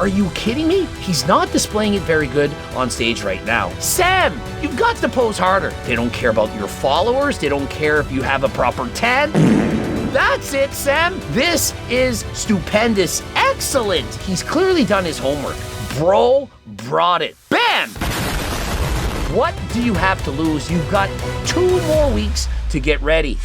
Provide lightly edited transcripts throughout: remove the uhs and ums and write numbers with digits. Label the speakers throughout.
Speaker 1: Are you kidding me? He's not displaying it very good on stage right now. Sam, you've got to pose harder. They don't care about your followers. They don't care if you have a proper tan. That's it, Sam. This is stupendous. Excellent. He's clearly done his homework. Bro brought it. Bam! What do you have to lose? You've got 2 more weeks to get ready.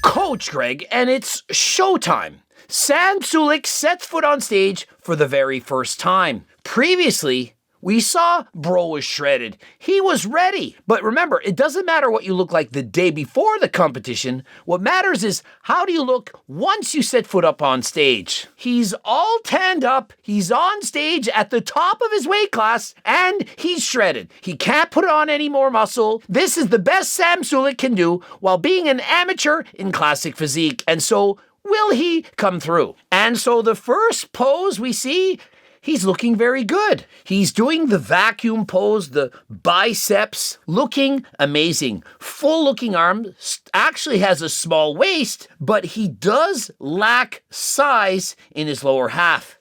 Speaker 1: Coach Greg, and it's showtime. Sam Sulek sets foot on stage for the very first time. Previously, we saw Bro was shredded. He was ready. But remember, it doesn't matter what you look like the day before the competition. What matters is how do you look once you set foot up on stage. He's all tanned up. He's on stage at the top of his weight class, and he's shredded. He can't put on any more muscle. This is the best Sam Sulek can do while being an amateur in classic physique. And so, will he come through? And so the first pose we see, he's looking very good. He's doing the vacuum pose, the biceps, looking amazing. Full-looking arms, actually has a small waist, but he does lack size in his lower half.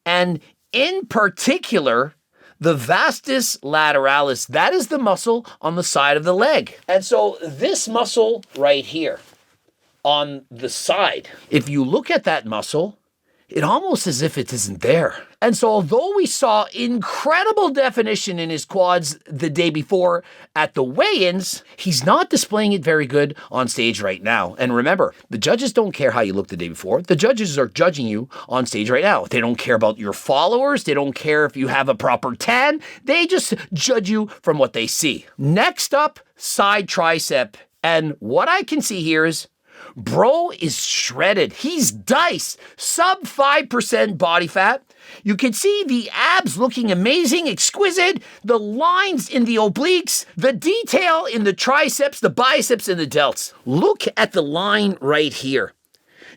Speaker 1: And in particular, the vastus lateralis, that is the muscle on the side of the leg. And so this muscle right here on the side, if you look at that muscle, it almost as if it isn't there. And so although we saw incredible definition in his quads the day before at the weigh-ins, he's not displaying it very good on stage right now. And remember, the judges don't care how you look the day before. The judges are judging you on stage right now. They don't care about your followers. They don't care if you have a proper tan. They just judge you from what they see. Next up, side tricep. And what I can see here is Bro is shredded. He's dice. Sub 5% body fat. You can see the abs looking amazing, exquisite. The lines in the obliques, the detail in the triceps, the biceps, and the delts. Look at the line right here.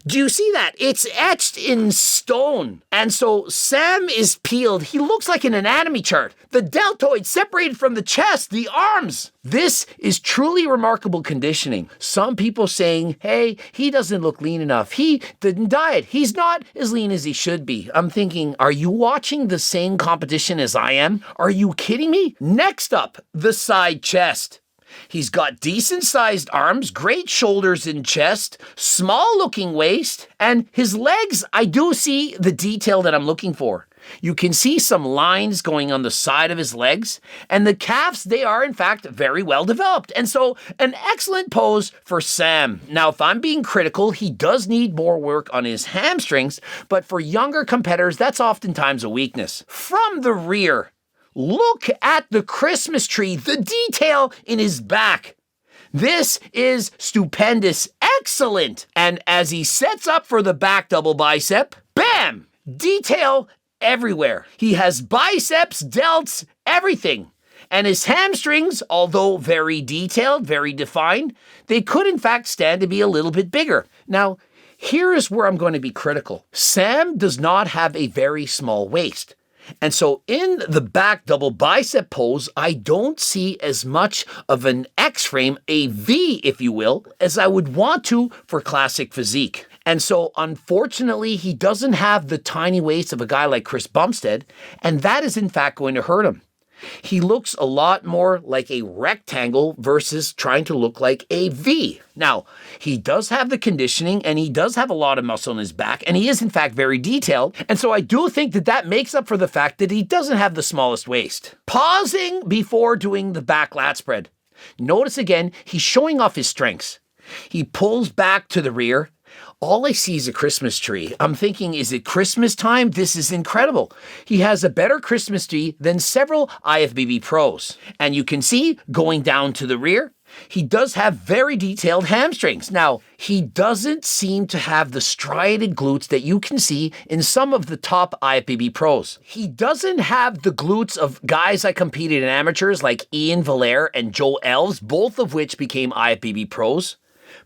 Speaker 1: Do you see that? It's etched in stone. And so Sam is peeled. He looks like an anatomy chart. The deltoid separated from the chest, the arms. This is truly remarkable conditioning. Some people saying, hey, he doesn't look lean enough. He didn't diet. He's not as lean as he should be. I'm thinking, are you watching the same competition as I am? Are you kidding me? Next up, the side chest. He's got decent-sized arms, great shoulders and chest, small-looking waist, and his legs, I do see the detail that I'm looking for. You can see some lines going on the side of his legs, and the calves, they are in fact very well developed. And so an excellent pose for Sam. Now, if I'm being critical, he does need more work on his hamstrings, but for younger competitors, that's oftentimes a weakness. From the rear, look at the Christmas tree, the detail in his back. This is stupendous, excellent. And as he sets up for the back double bicep, bam, detail everywhere. He has biceps, delts, everything. And his hamstrings, although very detailed, very defined, they could in fact stand to be a little bit bigger. Now, here is where I'm going to be critical. Sam does not have a very small waist. And so in the back double bicep pose, I don't see as much of an X-frame, a V, if you will, as I would want to for classic physique. And so unfortunately, he doesn't have the tiny waist of a guy like Chris Bumstead, and that is in fact going to hurt him. He looks a lot more like a rectangle versus trying to look like a V. Now, he does have the conditioning and he does have a lot of muscle in his back and he is in fact very detailed. And so I do think that that makes up for the fact that he doesn't have the smallest waist. Pausing before doing the back lat spread. Notice again, he's showing off his strengths. He pulls back to the rear. All I see is a Christmas tree. I'm thinking, is it Christmas time? This is incredible. He has a better Christmas tree than several IFBB pros. And you can see, going down to the rear, he does have very detailed hamstrings. Now, he doesn't seem to have the striated glutes that you can see in some of the top IFBB pros. He doesn't have the glutes of guys that competed in amateurs like Ian Valère and Joe Elves, both of which became IFBB pros.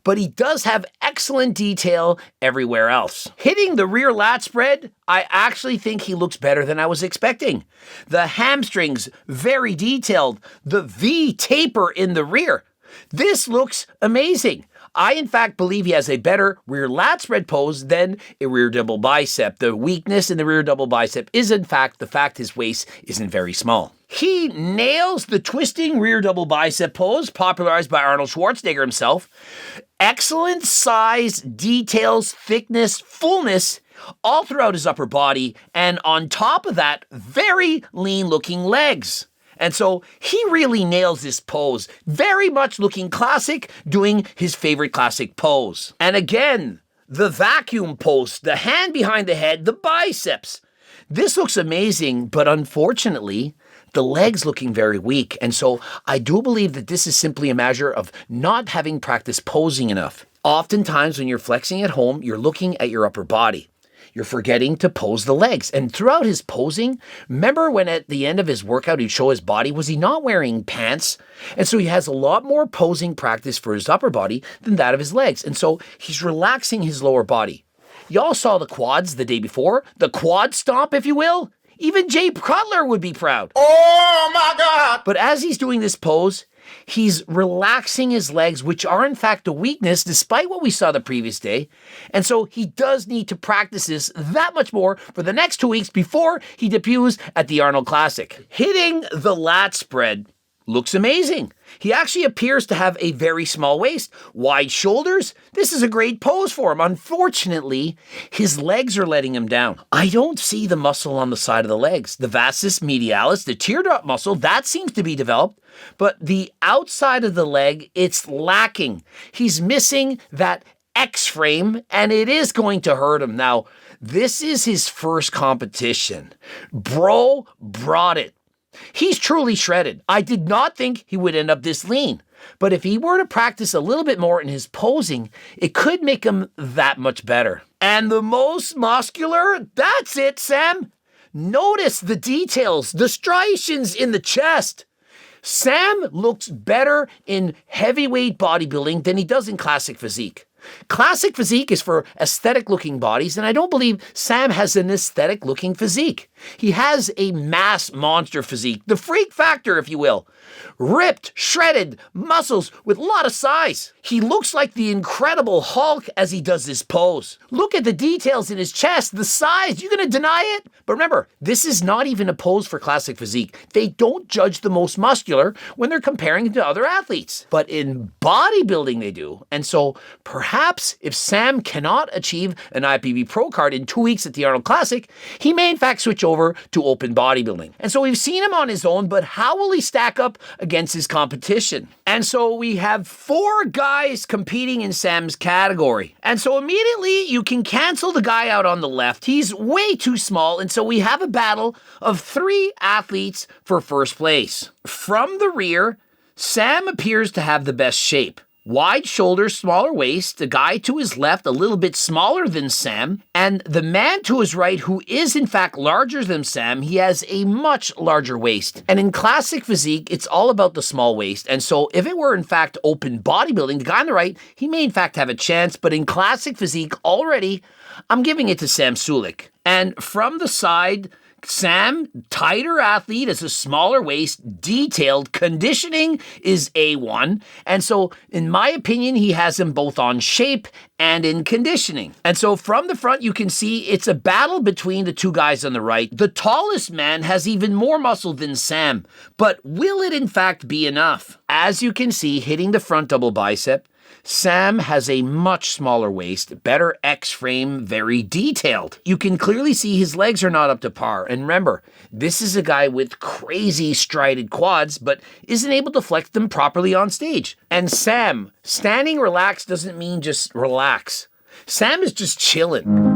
Speaker 1: But he does have excellent detail everywhere else. Hitting the rear lat spread, I actually think he looks better than I was expecting. The hamstrings, very detailed. The V taper in the rear. This looks amazing. I, in fact, believe he has a better rear lat spread pose than a rear double bicep. The weakness in the rear double bicep is, in fact, the fact his waist isn't very small. He nails the twisting rear double bicep pose, popularized by Arnold Schwarzenegger himself. Excellent size, details, thickness, fullness, all throughout his upper body, and on top of that, very lean-looking legs. And so he really nails this pose, very much looking classic, doing his favorite classic pose. And again, the vacuum pose, the hand behind the head, the biceps. This looks amazing, but unfortunately, the legs looking very weak. And so I do believe that this is simply a measure of not having practiced posing enough. Oftentimes when you're flexing at home, you're looking at your upper body. You're forgetting to pose the legs. And throughout his posing, remember when at the end of his workout he'd show his body, was he not wearing pants? And so he has a lot more posing practice for his upper body than that of his legs. And so he's relaxing his lower body. Y'all saw the quads the day before, the quad stomp, if you will. Even Jay Cutler would be proud.
Speaker 2: Oh my God!
Speaker 1: But as he's doing this pose, he's relaxing his legs, which are in fact a weakness, despite what we saw the previous day. And so he does need to practice this that much more for the next 2 weeks before he debuts at the Arnold Classic. Hitting the lat spread looks amazing. He actually appears to have a very small waist, wide shoulders. This is a great pose for him. Unfortunately, his legs are letting him down. I don't see the muscle on the side of the legs. The vastus medialis, the teardrop muscle, that seems to be developed, but the outside of the leg, it's lacking. He's missing that X-frame, and it is going to hurt him. Now, this is his first competition. Bro brought it. He's truly shredded. I did not think he would end up this lean. But if he were to practice a little bit more in his posing, it could make him that much better. And the most muscular, that's it, Sam. Notice the details, the striations in the chest. Sam looks better in heavyweight bodybuilding than he does in classic physique. Classic physique is for aesthetic-looking bodies, and I don't believe Sam has an aesthetic-looking physique. He has a mass monster physique, the freak factor, if you will. Ripped, shredded, muscles with a lot of size. He looks like the Incredible Hulk as he does this pose. Look at the details in his chest, the size. You gonna deny it? But remember, this is not even a pose for classic physique. They don't judge the most muscular when they're comparing to other athletes. But in bodybuilding, they do. And so perhaps if Sam cannot achieve an IFBB Pro card in 2 weeks at the Arnold Classic, he may in fact switch over to open bodybuilding. And so we've seen him on his own, but how will he stack up against his competition? And so we have 4 guys competing in Sam's category. And so immediately you can cancel the guy out on the left. He's way too small. And so we have a battle of 3 athletes for first place. From the rear, Sam appears to have the best shape. Wide shoulders, smaller waist, the guy to his left a little bit smaller than Sam, and the man to his right who is in fact larger than Sam, he has a much larger waist. And in classic physique, it's all about the small waist, and so if it were in fact open bodybuilding, the guy on the right, he may in fact have a chance, but in classic physique already, I'm giving it to Sam Sulek. And from the side, Sam, tighter athlete, has a smaller waist, detailed, conditioning is A1. And so, in my opinion, he has them both on shape and in conditioning. And so from the front, you can see it's a battle between the 2 guys on the right. The tallest man has even more muscle than Sam, but will it in fact be enough? As you can see, hitting the front double bicep, Sam has a much smaller waist, better X-frame, very detailed. You can clearly see his legs are not up to par. And remember, this is a guy with crazy strided quads, but isn't able to flex them properly on stage. And Sam, standing relaxed doesn't mean just relax. Sam is just chilling.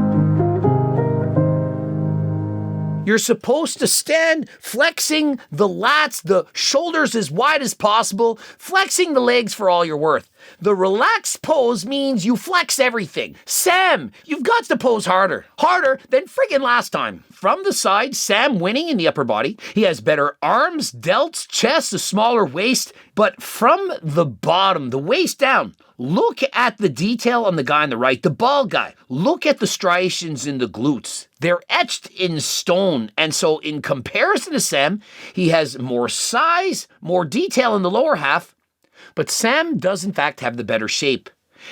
Speaker 1: You're supposed to stand flexing the lats, the shoulders as wide as possible, flexing the legs for all you're worth. The relaxed pose means you flex everything. Sam, you've got to pose harder. Harder than friggin' last time. From the side, Sam winning in the upper body. He has better arms, delts, chest, a smaller waist. But from the bottom, the waist down, look at the detail on the guy on the right, the bald guy. Look at the striations in the glutes. They're etched in stone. And so in comparison to Sam, he has more size, more detail in the lower half. But Sam does in fact have the better shape.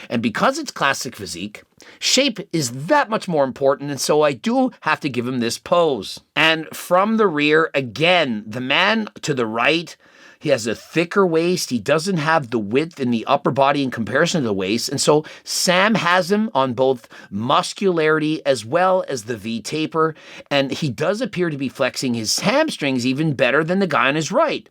Speaker 1: And because it's classic physique, shape is that much more important, and so I do have to give him this pose. And from the rear, again, the man to the right, he has a thicker waist. He doesn't have the width in the upper body in comparison to the waist. And so Sam has him on both muscularity as well as the V taper. And he does appear to be flexing his hamstrings even better than the guy on his right.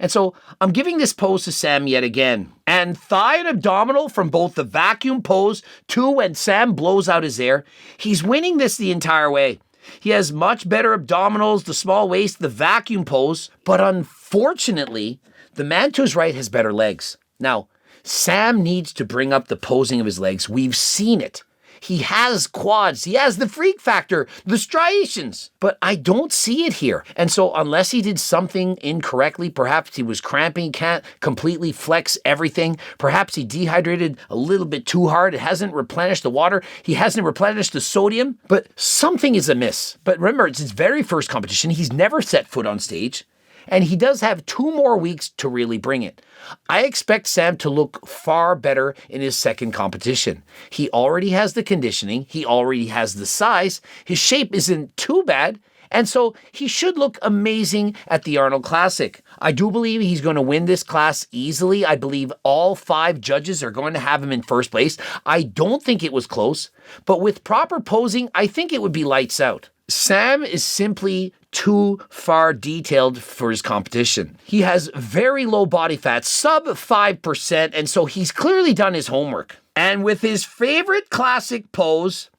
Speaker 1: And so I'm giving this pose to Sam yet again. And thigh and abdominal from both the vacuum pose to when Sam blows out his air. He's winning this the entire way. He has much better abdominals, the small waist, the vacuum pose, but unfortunately, the man to his right has better legs. Now, Sam needs to bring up the posing of his legs. We've seen it. He has quads. He has the freak factor, the striations, but I don't see it here. And so unless he did something incorrectly, perhaps he was cramping, can't completely flex everything. Perhaps he dehydrated a little bit too hard. It hasn't replenished the water. He hasn't replenished the sodium, but something is amiss. But remember, it's his very first competition. He's never set foot on stage. And he does have 2 more weeks to really bring it. I expect Sam to look far better in his second competition. He already has the conditioning. He already has the size. His shape isn't too bad. And so he should look amazing at the Arnold Classic. I do believe he's going to win this class easily. I believe all 5 judges are going to have him in first place. I don't think it was close, but with proper posing, I think it would be lights out. Sam is simply too far detailed for his competition. He has very low body fat, sub 5%, and so he's clearly done his homework. And with his favorite classic pose,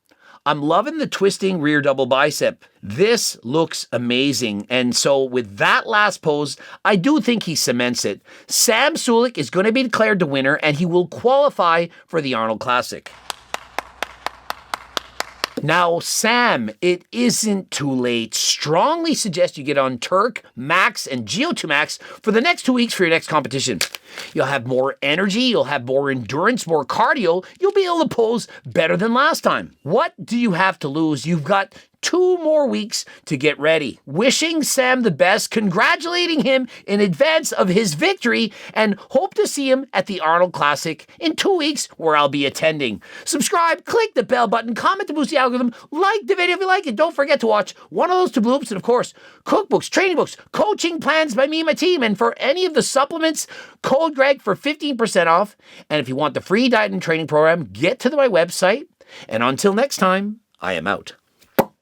Speaker 1: I'm loving the twisting rear double bicep. This looks amazing. And so with that last pose, I do think he cements it. Sam Sulek is going to be declared the winner, and he will qualify for the Arnold Classic. Now, Sam, it isn't too late. Strongly suggest you get on Turk, Max, and Geo2 Max for the next 2 weeks for your next competition. You'll have more energy, you'll have more endurance, more cardio. You'll be able to pose better than last time. What do you have to lose? You've got 2 more weeks to get ready. Wishing Sam the best, congratulating him in advance of his victory, and hope to see him at the Arnold Classic in 2 weeks where I'll be attending. Subscribe, click the bell button, comment to boost the algorithm, like the video if you like it. Don't forget to watch one of those 2 bloops, and of course, cookbooks, training books, coaching plans by me and my team. And for any of the supplements, code Greg for 15% off. And if you want the free diet and training program, get to my website. And until next time, I am out.